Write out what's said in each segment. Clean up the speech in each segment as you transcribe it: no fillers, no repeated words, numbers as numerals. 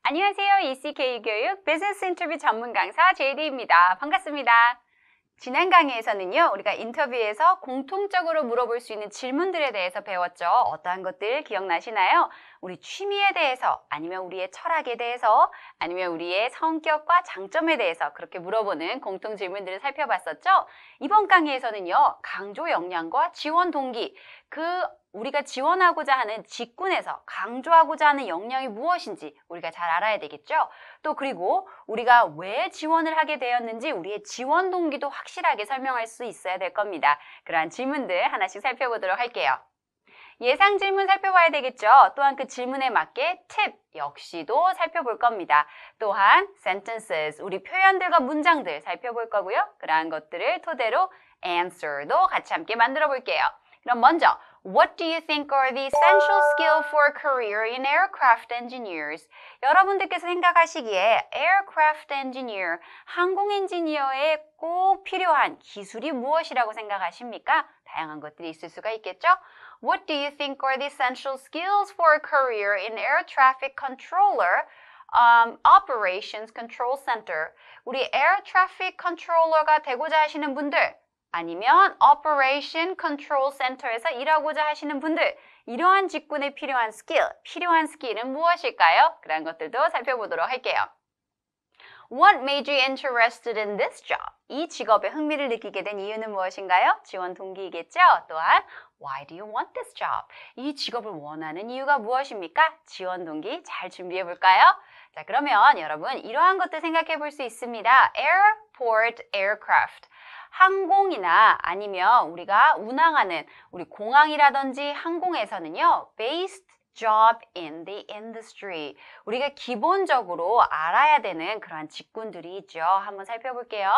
안녕하세요. ECK 교육 비즈니스 인터뷰 전문 강사 JD입니다. 반갑습니다. 지난 강의에서는요, 우리가 인터뷰에서 공통적으로 물어볼 수 있는 질문들에 대해서 배웠죠. 어떠한 것들 기억나시나요? 우리 취미에 대해서, 아니면 우리의 철학에 대해서, 아니면 우리의 성격과 장점에 대해서 그렇게 물어보는 공통 질문들을 살펴봤었죠. 이번 강의에서는요, 강조 역량과 지원 동기, 우리가 지원하고자 하는 직군에서 강조하고자 하는 역량이 무엇인지 우리가 잘 알아야 되겠죠. 또 그리고 우리가 왜 지원을 하게 되었는지 우리의 지원 동기도 확실하게 설명할 수 있어야 될 겁니다. 그러한 질문들 하나씩 살펴보도록 할게요. 예상 질문 살펴봐야 되겠죠. 또한 그 질문에 맞게 팁 역시도 살펴볼 겁니다. 또한 sentences, 우리 표현들과 문장들 살펴볼 거고요. 그러한 것들을 토대로 answer도 같이 함께 만들어 볼게요. 그럼 먼저 What do you think are the essential skills for a career in aircraft engineers? 여러분들께서 생각하시기에 aircraft engineer, 항공 엔지니어에 꼭 필요한 기술이 무엇이라고 생각하십니까? 다양한 것들이 있을 수가 있겠죠? What do you think are the essential skills for a career in air traffic controller? Operations Control Center. 우리 air traffic controller가 되고자 하시는 분들, 아니면 Operation Control Center에서 일하고자 하시는 분들, 이러한 직군에 필요한 스킬은 무엇일까요? 그런 것들도 살펴보도록 할게요. What made you interested in this job? 이 직업에 흥미를 느끼게 된 이유는 무엇인가요? 지원 동기이겠죠? 또한 Why do you want this job? 이 직업을 원하는 이유가 무엇입니까? 지원 동기 잘 준비해 볼까요? 자, 그러면 여러분 이러한 것들 생각해 볼 수 있습니다. Airport Aircraft. 항공이나 아니면 우리가 운항하는 우리 공항이라든지 항공에서는요, based job in the industry. 우리가 기본적으로 알아야 되는 그러한 직군들이 있죠. 한번 살펴볼게요.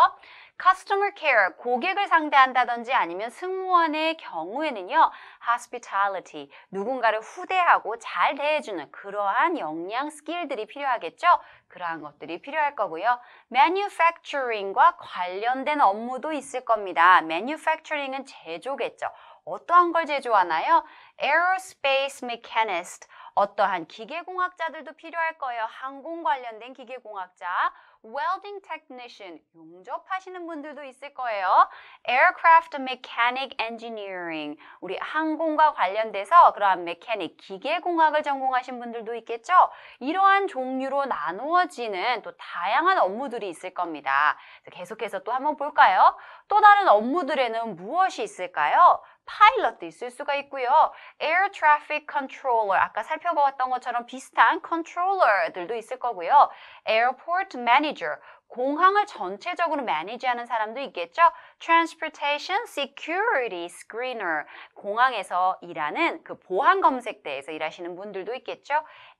Customer care, 고객을 상대한다든지 아니면 승무원의 경우에는요, hospitality, 누군가를 후대하고 잘 대해주는 그러한 역량 스킬들이 필요하겠죠. 그러한 것들이 필요할 거고요. Manufacturing과 관련된 업무도 있을 겁니다. Manufacturing은 제조겠죠. 어떠한 걸 제조하나요? Aerospace Mechanist, 어떠한 기계공학자들도 필요할 거예요. 항공 관련된 기계공학자. Welding Technician, 용접하시는 분들도 있을 거예요. Aircraft Mechanic Engineering, 우리 항공과 관련돼서 그러한 메카닉, 기계공학을 전공하신 분들도 있겠죠. 이러한 종류로 나누어지는 또 다양한 업무들이 있을 겁니다. 계속해서 또 한번 볼까요? 또 다른 업무들에는 무엇이 있을까요? 파일럿도 있을 수가 있고요. Air Traffic Controller, 아까 살펴보았던 것처럼 비슷한 컨트롤러들도 있을 거고요. Airport Manager, 공항을 전체적으로 매니지하는 사람도 있겠죠. Transportation Security Screener, 공항에서 일하는 그 보안 검색대에서 일하시는 분들도 있겠죠.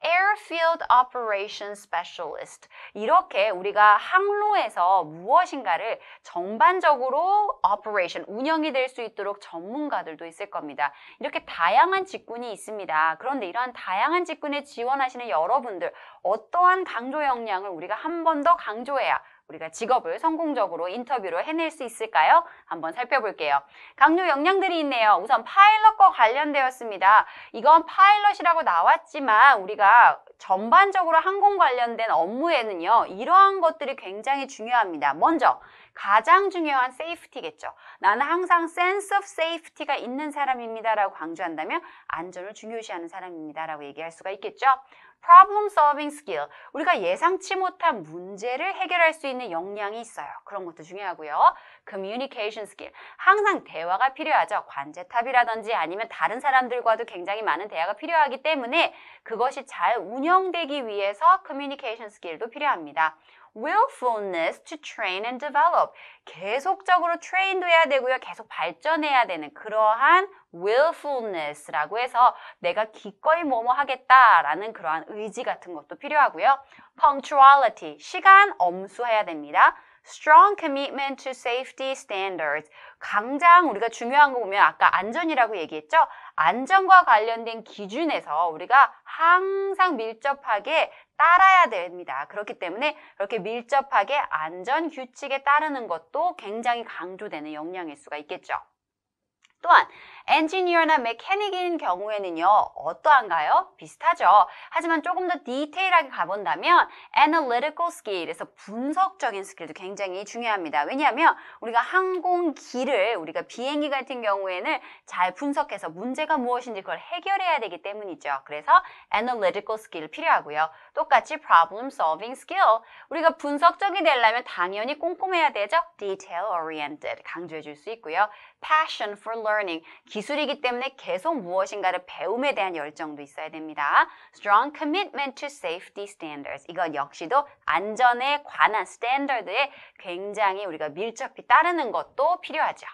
Airfield Operations Specialist, 이렇게 우리가 항로에서 무엇인가를 전반적으로 operation, 운영이 될 수 있도록 전문가들도 있을 겁니다. 이렇게 다양한 직군이 있습니다. 그런데 이러한 다양한 직군에 지원하시는 여러분들, 어떠한 강조 역량을 우리가 한 번 더 강조해야 우리가 직업을 성공적으로 인터뷰로 해낼 수 있을까요? 한번 살펴볼게요. 강조 역량들이 있네요. 우선 파일럿과 관련되었습니다. 이건 파일럿이라고 나왔지만 우리가 전반적으로 항공 관련된 업무에는요, 이러한 것들이 굉장히 중요합니다. 먼저 가장 중요한 세이프티겠죠. 나는 항상 sense of safety가 있는 사람입니다 라고 강조한다면 안전을 중요시하는 사람입니다 라고 얘기할 수가 있겠죠. Problem solving skill, 우리가 예상치 못한 문제를 해결할 수 있는 역량이 있어요. 그런 것도 중요하고요. Communication skill, 항상 대화가 필요하죠. 관제탑이라든지 아니면 다른 사람들과도 굉장히 많은 대화가 필요하기 때문에 그것이 잘 운영되기 위해서 Communication skill도 필요합니다. Willfulness to train and develop, 계속적으로 트레인도 해야 되고요. 계속 발전해야 되는 그러한 willfulness라고 해서 내가 기꺼이 뭐뭐 하겠다라는 그러한 의지 같은 것도 필요하고요. Punctuality, 시간 엄수해야 됩니다. Strong commitment to safety standards, 가장 우리가 중요한 거 보면 아까 안전이라고 얘기했죠? 안전과 관련된 기준에서 우리가 항상 밀접하게 따라야 됩니다. 그렇기 때문에 그렇게 밀접하게 안전 규칙에 따르는 것도 굉장히 강조되는 역량일 수가 있겠죠. 또한 엔지니어나 메캐닉인 경우에는요, 어떠한가요? 비슷하죠. 하지만 조금 더 디테일하게 가본다면 analytical skill에서 분석적인 스킬도 굉장히 중요합니다. 왜냐하면 우리가 항공기를 우리가 비행기 같은 경우에는 잘 분석해서 문제가 무엇인지 그걸 해결해야 되기 때문이죠. 그래서 analytical skill 필요하고요. 똑같이 problem solving skill. 우리가 분석적이 되려면 당연히 꼼꼼해야 되죠. detail oriented 강조해 줄 수 있고요. passion for learning. 기술이기 때문에 계속 무엇인가를 배움에 대한 열정도 있어야 됩니다. strong commitment to safety standards. 이건 역시도 안전에 관한 스탠더드에 굉장히 우리가 밀접히 따르는 것도 필요하죠.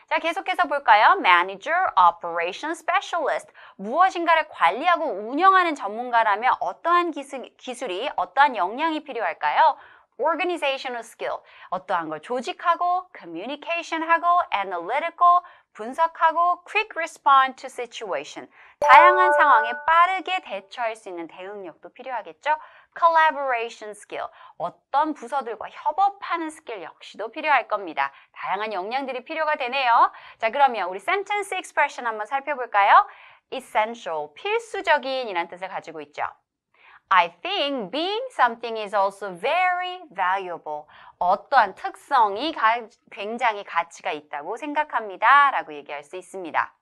자, 계속해서 볼까요? Manager, Operation Specialist. 무엇인가를 관리하고 운영하는 전문가라면 어떠한 기술이, 어떠한 역량이 필요할까요? Organizational skill. 어떠한 걸 조직하고, communication하고, analytical, 분석하고, quick respond to situation. 다양한 상황에 빠르게 대처할 수 있는 대응력도 필요하겠죠? Collaboration skill. 어떤 부서들과 협업하는 스킬 역시도 필요할 겁니다. 다양한 역량들이 필요가 되네요. 자, 그러면 우리 sentence expression 한번 살펴볼까요? Essential, 필수적인 이란 뜻을 가지고 있죠. I think being something is also very valuable. 어떠한 특성이 굉장히 가치가 있다고 생각합니다. 라고 얘기할 수 있습니다.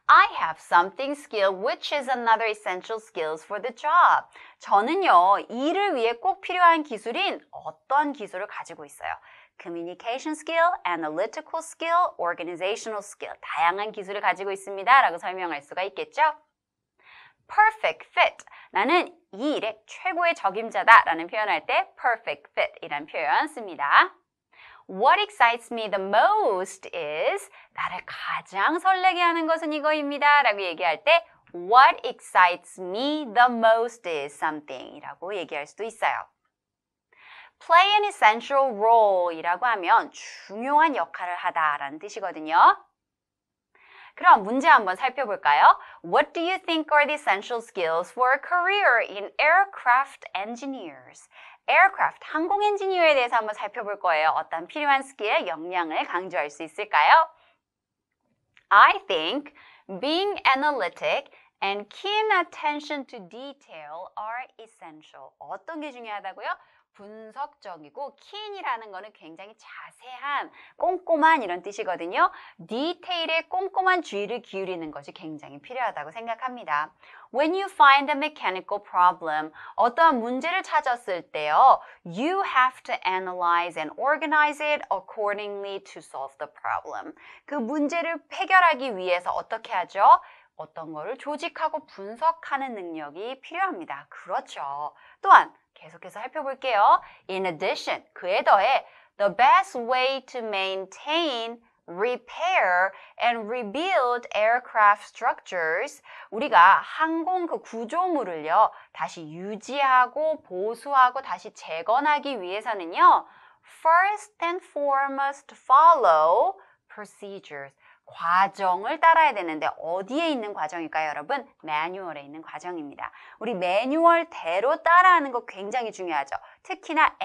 I have something skill which is another essential skills for the job. 저는요, 일을 위해 꼭 필요한 기술인 어떤 기술을 가지고 있어요. Communication skill, analytical skill, organizational skill. 다양한 기술을 가지고 있습니다. 라고 설명할 수가 있겠죠. Perfect fit. 나는 이 일의 최고의 적임자다 라는 표현할 때 perfect fit 이란 표현 씁니다. What excites me the most is 나를 가장 설레게 하는 것은 이거입니다 라고 얘기할 때 What excites me the most is something 이라고 얘기할 수도 있어요. Play an essential role 이라고 하면 중요한 역할을 하다 라는 뜻이거든요. 그럼 문제 한번 살펴볼까요? What do you think are the essential skills for a career in aircraft engineers? aircraft, 항공 엔지니어에 대해서 한번 살펴볼 거예요. 어떤 필요한 스킬, 역량을 강조할 수 있을까요? I think being analytic and keen attention to detail are essential. 어떤 게 중요하다고요? 분석적이고 keen이라는 거는 굉장히 자세한, 꼼꼼한 이런 뜻이거든요. 디테일에 꼼꼼한 주의를 기울이는 것이 굉장히 필요하다고 생각합니다. When you find a mechanical problem, 어떠한 문제를 찾았을 때요, you have to analyze and organize it accordingly to solve the problem. 그 문제를 해결하기 위해서 어떻게 하죠? 어떤 거를 조직하고 분석하는 능력이 필요합니다. 그렇죠. 또한 계속해서 살펴볼게요. In addition, 그에 더해 the best way to maintain, repair, and rebuild aircraft structures 우리가 항공 그 구조물을요 다시 유지하고 보수하고 다시 재건하기 위해서는요 first and foremost follow procedures 과정을 따라야 되는데 어디에 있는 과정일까요, 여러분? 매뉴얼에 있는 과정입니다. 우리 매뉴얼대로 따라하는 거 굉장히 중요하죠. 특히나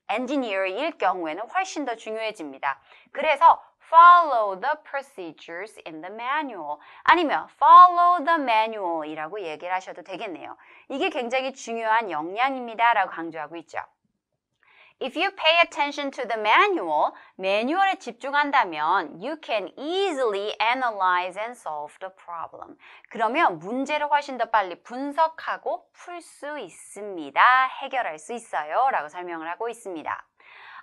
엔지니어일 경우에는 훨씬 더 중요해집니다. 그래서 follow the procedures in the manual 아니면 follow the manual 이라고 얘기를 하셔도 되겠네요. 이게 굉장히 중요한 역량입니다 라고 강조하고 있죠. If you pay attention to the manual, 매뉴얼에 집중한다면 you can easily analyze and solve the problem. 그러면 문제를 훨씬 더 빨리 분석하고 풀 수 있습니다. 해결할 수 있어요. 라고 설명을 하고 있습니다.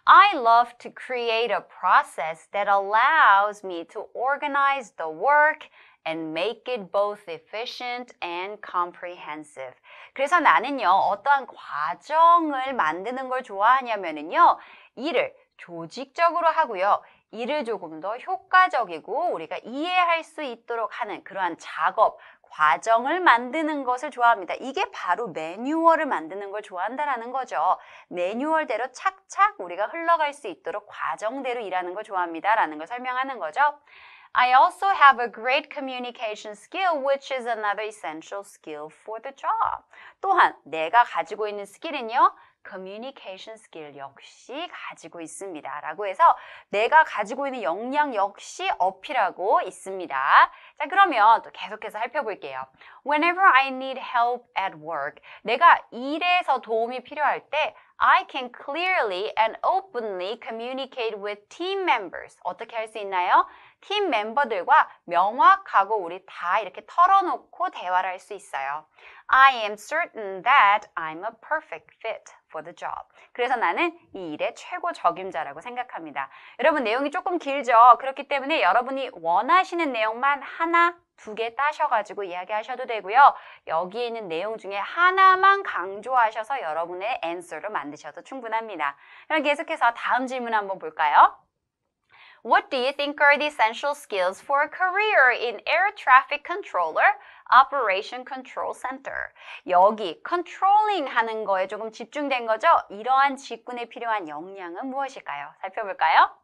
I love to create a process that allows me to organize the work and make it both efficient and comprehensive. 그래서 나는요, 어떠한 과정을 만드는 걸 좋아하냐면요, 일을 조직적으로 하고요, 일을 조금 더 효과적이고 우리가 이해할 수 있도록 하는 그러한 작업, 과정을 만드는 것을 좋아합니다. 이게 바로 매뉴얼을 만드는 걸 좋아한다라는 거죠. 매뉴얼대로 착착 우리가 흘러갈 수 있도록 과정대로 일하는 걸 좋아합니다. 라는 걸 설명하는 거죠. I also have a great communication skill, which is another essential skill for the job. 또한 내가 가지고 있는 스킬은요, communication skill 역시 가지고 있습니다. 라고 해서 내가 가지고 있는 역량 역시 어필하고 있습니다. 자, 그러면 또 계속해서 살펴볼게요. Whenever I need help at work, 내가 일에서 도움이 필요할 때 I can clearly and openly communicate with team members. 어떻게 할 수 있나요? 팀 멤버들과 명확하고 우리 다 이렇게 털어놓고 대화를 할 수 있어요. I am certain that I'm a perfect fit for the job. 그래서 나는 이 일의 최고 적임자라고 생각합니다. 여러분 내용이 조금 길죠? 그렇기 때문에 여러분이 원하시는 내용만 하나, 두 개 따셔가지고 이야기하셔도 되고요. 여기에 있는 내용 중에 하나만 강조하셔서 여러분의 answer를 만드셔도 충분합니다. 그럼 계속해서 다음 질문 한번 볼까요? What do you think are the essential skills for a career in air traffic controller, operation control center? 여기 controlling 하는 거에 조금 집중된 거죠? 이러한 직군에 필요한 역량은 무엇일까요? 살펴볼까요?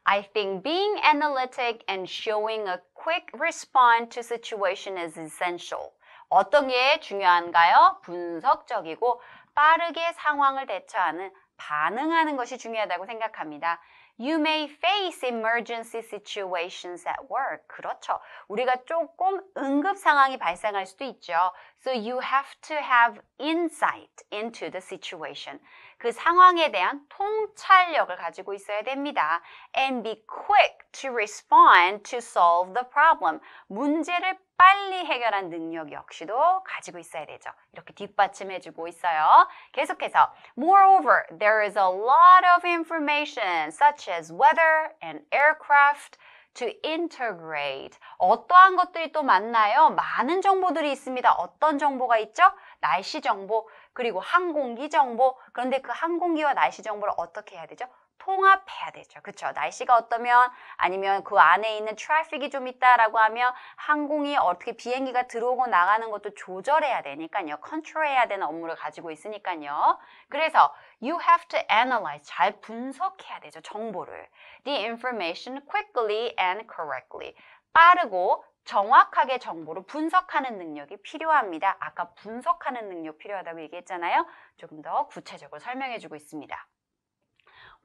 I think being analytic and showing a quick response to situation is essential. 어떤 게 중요한가요? 분석적이고 빠르게 상황을 대처하는 반응하는 것이 중요하다고 생각합니다. You may face emergency situations at work. 그렇죠. 우리가 조금 응급 상황이 발생할 수도 있죠. So you have to have insight into the situation. 그 상황에 대한 통찰력을 가지고 있어야 됩니다. And be quick to respond to solve the problem. 문제를 빨리 해결한 능력 역시도 가지고 있어야 되죠. 이렇게 뒷받침해주고 있어요. 계속해서 Moreover, there is a lot of information such as weather and aircraft to integrate. 어떠한 것들이 또 많나요? 많은 정보들이 있습니다. 어떤 정보가 있죠? 날씨 정보, 그리고 항공기 정보. 그런데 그 항공기와 날씨 정보를 어떻게 해야 되죠? 통합해야 되죠. 그렇죠? 날씨가 어떠면 아니면 그 안에 있는 트래픽이 좀 있다라고 하면 항공이 어떻게 비행기가 들어오고 나가는 것도 조절해야 되니까요. 컨트롤해야 되는 업무를 가지고 있으니까요. 그래서 you have to analyze. 잘 분석해야 되죠. 정보를. The information quickly and correctly. 빠르고 정확하게 정보를 분석하는 능력이 필요합니다. 아까 분석하는 능력 필요하다고 얘기했잖아요. 조금 더 구체적으로 설명해주고 있습니다.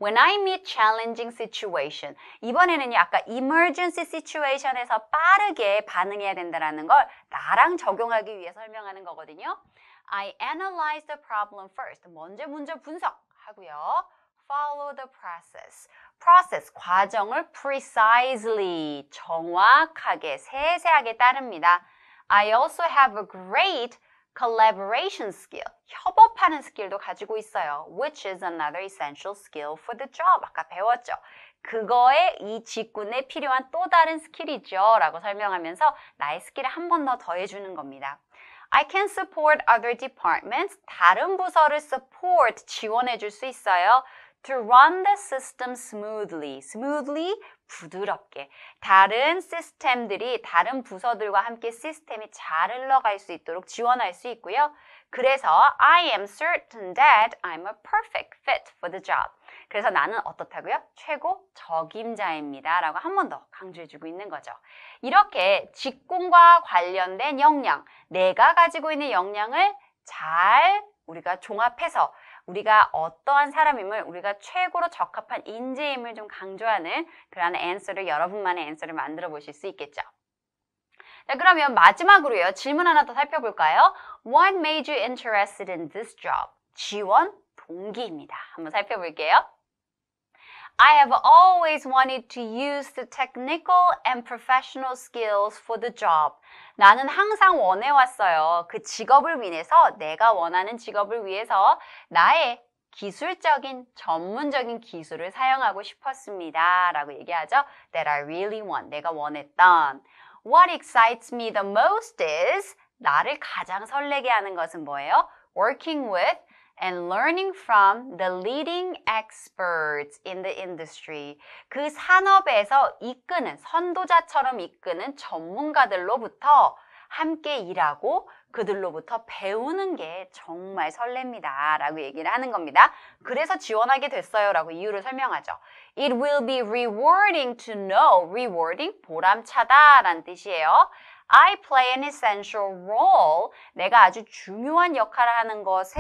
When I meet challenging situation. 이번에는요, 아까 emergency situation에서 빠르게 반응해야 된다는 걸 나랑 적용하기 위해 설명하는 거거든요. I analyze the problem first. 먼저 문제 분석하고요. Follow the process. process, 과정을 precisely, 정확하게, 세세하게 따릅니다. I also have a great collaboration skill, 협업하는 스킬도 가지고 있어요. Which is another essential skill for the job. 아까 배웠죠. 그거에 이 직군에 필요한 또 다른 스킬이죠. 라고 설명하면서 나의 스킬을 한 번 더 더해주는 겁니다. I can support other departments. 다른 부서를 support, 지원해 줄 수 있어요. To run the system smoothly. smoothly, 부드럽게. 다른 시스템들이 다른 부서들과 함께 시스템이 잘 흘러갈 수 있도록 지원할 수 있고요. 그래서 I am certain that I'm a perfect fit for the job. 그래서 나는 어떻다고요? 최고 적임자입니다. 라고 한 번 더 강조해주고 있는 거죠. 이렇게 직군과 관련된 역량, 내가 가지고 있는 역량을 잘 우리가 종합해서 우리가 어떠한 사람임을 우리가 최고로 적합한 인재임을 좀 강조하는 그런 answer를 여러분만의 answer를 만들어 보실 수 있겠죠. 자, 그러면 마지막으로요. 질문 하나 더 살펴볼까요? What made you interested in this job? 지원 동기입니다. 한번 살펴볼게요. I have always wanted to use the technical and professional skills for the job. 나는 항상 원해왔어요. 그 직업을 위해서, 내가 원하는 직업을 위해서 나의 기술적인, 전문적인 기술을 사용하고 싶었습니다. 라고 얘기하죠. That I really want. 내가 원했던. What excites me the most is, 나를 가장 설레게 하는 것은 뭐예요? Working with and learning from the leading experts in the industry. 그 산업에서 이끄는, 선도자처럼 이끄는 전문가들로부터 함께 일하고 그들로부터 배우는 게 정말 설렙니다. 라고 얘기를 하는 겁니다. 그래서 지원하게 됐어요. 라고 이유를 설명하죠. It will be rewarding to know. rewarding, 보람차다 라는 뜻이에요. I play an essential role. 내가 아주 중요한 역할을 하는 것에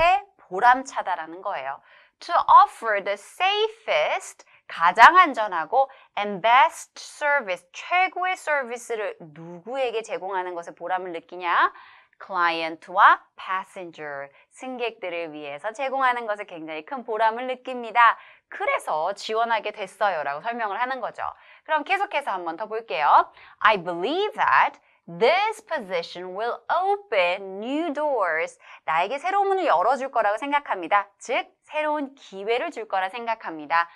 보람차다라는 거예요. To offer the safest, 가장 안전하고 and best service, 최고의 서비스를 누구에게 제공하는 것에 보람을 느끼냐? 클라이언트와 passenger, 승객들을 위해서 제공하는 것에 굉장히 큰 보람을 느낍니다. 그래서 지원하게 됐어요 라고 설명을 하는 거죠. 그럼 계속해서 한 번 더 볼게요. I believe that this position will open new doors. 나에게 새로운 문을 열어줄 거라고 생각합니다. 즉, 새로운 기회를 줄 거라 생각합니다.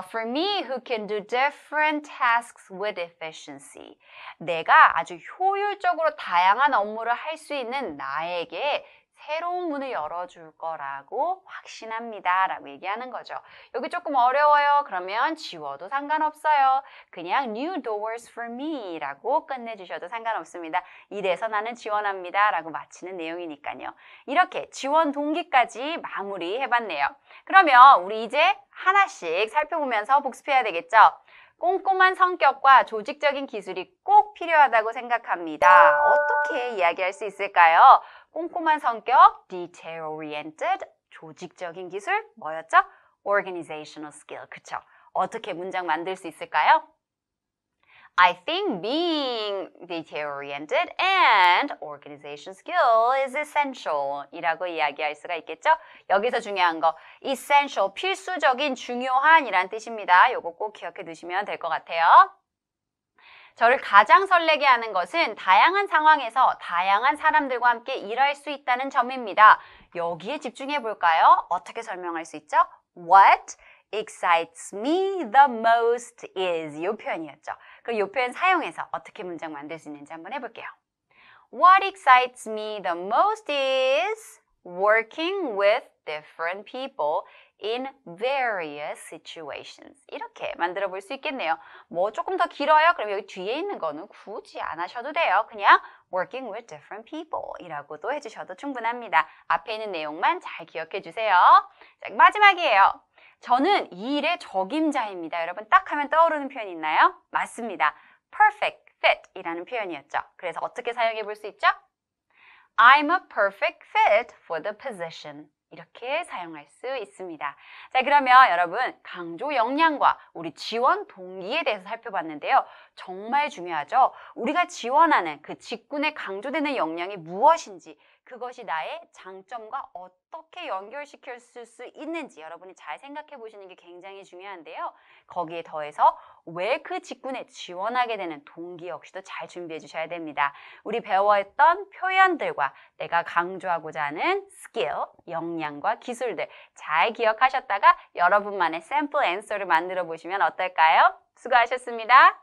For me who can do different tasks with efficiency. 내가 아주 효율적으로 다양한 업무를 할 수 있는 나에게 새로운 문을 열어줄 거라고 확신합니다. 라고 얘기하는 거죠. 여기 조금 어려워요. 그러면 지워도 상관없어요. 그냥 new doors for me 라고 끝내주셔도 상관없습니다. 이래서 나는 지원합니다. 라고 마치는 내용이니까요. 이렇게 지원 동기까지 마무리해봤네요. 그러면 우리 이제 하나씩 살펴보면서 복습해야 되겠죠? 꼼꼼한 성격과 조직적인 기술이 꼭 필요하다고 생각합니다. 어떻게 이야기할 수 있을까요? 꼼꼼한 성격, detail oriented, 조직적인 기술, 뭐였죠? organizational skill, 그쵸? 어떻게 문장 만들 수 있을까요? I think being detail-oriented and organization skill is essential 이라고 이야기할 수가 있겠죠? 여기서 중요한 거 essential, 필수적인, 중요한 이란 뜻입니다. 요거 꼭 기억해 두시면 될 것 같아요. 저를 가장 설레게 하는 것은 다양한 상황에서 다양한 사람들과 함께 일할 수 있다는 점입니다. 여기에 집중해 볼까요? 어떻게 설명할 수 있죠? What excites me the most is 이 표현이었죠. 그럼 이 표현 사용해서 어떻게 문장 만들 수 있는지 한번 해볼게요. What excites me the most is working with different people in various situations. 이렇게 만들어 볼 수 있겠네요. 뭐 조금 더 길어요? 그럼 여기 뒤에 있는 거는 굳이 안 하셔도 돼요. 그냥 working with different people 이라고도 해주셔도 충분합니다. 앞에 있는 내용만 잘 기억해 주세요. 자, 마지막이에요. 저는 이 일의 적임자입니다. 여러분 딱 하면 떠오르는 표현이 있나요? 맞습니다. perfect fit 이라는 표현이었죠. 그래서 어떻게 사용해 볼 수 있죠? I'm a perfect fit for the position. 이렇게 사용할 수 있습니다. 자, 그러면 여러분 강조 역량과 우리 지원 동기에 대해서 살펴봤는데요. 정말 중요하죠. 우리가 지원하는 그 직군에 강조되는 역량이 무엇인지 그것이 나의 장점과 어떻게 연결시킬 수 있는지 여러분이 잘 생각해 보시는 게 굉장히 중요한데요. 거기에 더해서 왜 그 직군에 지원하게 되는 동기 역시도 잘 준비해 주셔야 됩니다. 우리 배워했던 표현들과 내가 강조하고자 하는 스킬, 역량과 기술들 잘 기억하셨다가 여러분만의 샘플 앤서를 만들어 보시면 어떨까요? 수고하셨습니다.